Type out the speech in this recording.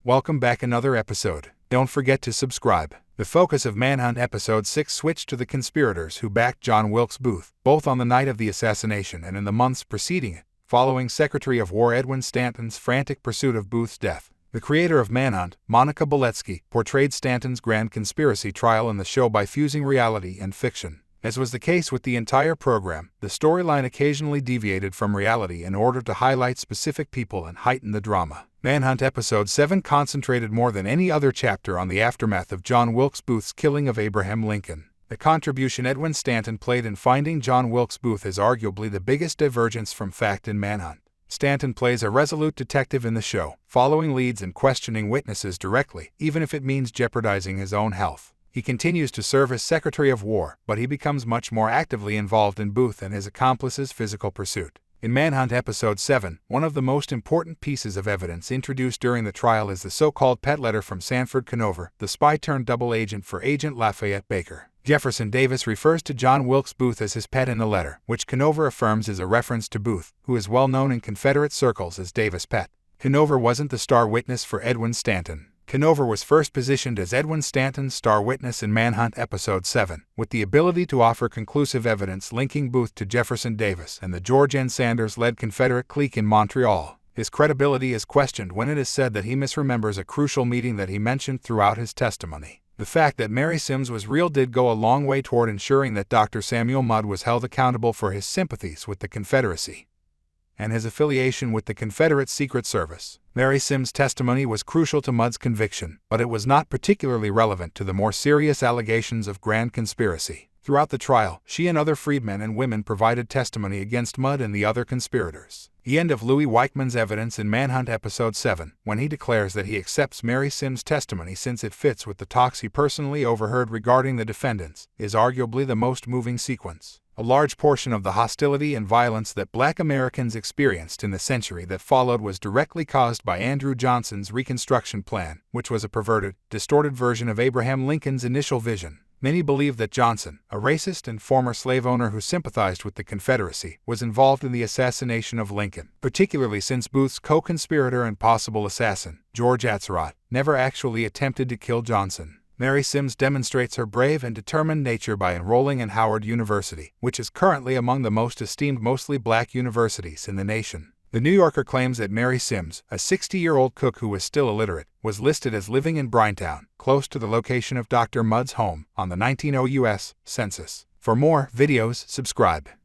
Welcome back another episode. Don't forget to subscribe. The focus of Manhunt Episode 6 switched to the conspirators who backed John Wilkes Booth, both on the night of the assassination and in the months preceding it, following Secretary of War Edwin Stanton's frantic pursuit of Booth's death. The creator of Manhunt, Monica Beletsky, portrayed Stanton's grand conspiracy trial in the show by fusing reality and fiction. As was the case with the entire program, the storyline occasionally deviated from reality in order to highlight specific people and heighten the drama. Manhunt Episode 7 concentrated more than any other chapter on the aftermath of John Wilkes Booth's killing of Abraham Lincoln. The contribution Edwin Stanton played in finding John Wilkes Booth is arguably the biggest divergence from fact in Manhunt. Stanton plays a resolute detective in the show, following leads and questioning witnesses directly, even if it means jeopardizing his own health. He continues to serve as Secretary of War, but he becomes much more actively involved in Booth and his accomplice's physical pursuit. In Manhunt Episode 7, one of the most important pieces of evidence introduced during the trial is the so-called pet letter from Sanford Conover, the spy-turned-double agent for Agent Lafayette Baker. Jefferson Davis refers to John Wilkes Booth as his pet in the letter, which Conover affirms is a reference to Booth, who is well known in Confederate circles as Davis' pet. Conover wasn't the star witness for Edwin Stanton. Conover was first positioned as Edwin Stanton's star witness in Manhunt Episode 7, with the ability to offer conclusive evidence linking Booth to Jefferson Davis and the George N. Sanders-led Confederate clique in Montreal. His credibility is questioned when it is said that he misremembers a crucial meeting that he mentioned throughout his testimony. The fact that Mary Sims was real did go a long way toward ensuring that Dr. Samuel Mudd was held accountable for his sympathies with the Confederacy and his affiliation with the Confederate Secret Service. Mary Sims' testimony was crucial to Mudd's conviction, but it was not particularly relevant to the more serious allegations of grand conspiracy. Throughout the trial, she and other freedmen and women provided testimony against Mudd and the other conspirators. The end of Louis Weichmann's evidence in Manhunt Episode 7, when he declares that he accepts Mary Sims' testimony since it fits with the talks he personally overheard regarding the defendants, is arguably the most moving sequence. A large portion of the hostility and violence that Black Americans experienced in the century that followed was directly caused by Andrew Johnson's Reconstruction Plan, which was a perverted, distorted version of Abraham Lincoln's initial vision. Many believe that Johnson, a racist and former slave owner who sympathized with the Confederacy, was involved in the assassination of Lincoln, particularly since Booth's co-conspirator and possible assassin, George Atzerodt, never actually attempted to kill Johnson. Mary Sims demonstrates her brave and determined nature by enrolling in Howard University, which is currently among the most esteemed mostly black universities in the nation. The New Yorker claims that Mary Sims, a 60-year-old cook who was still illiterate, was listed as living in Bryntown, close to the location of Dr. Mudd's home, on the 1900 U.S. Census. For more videos, subscribe.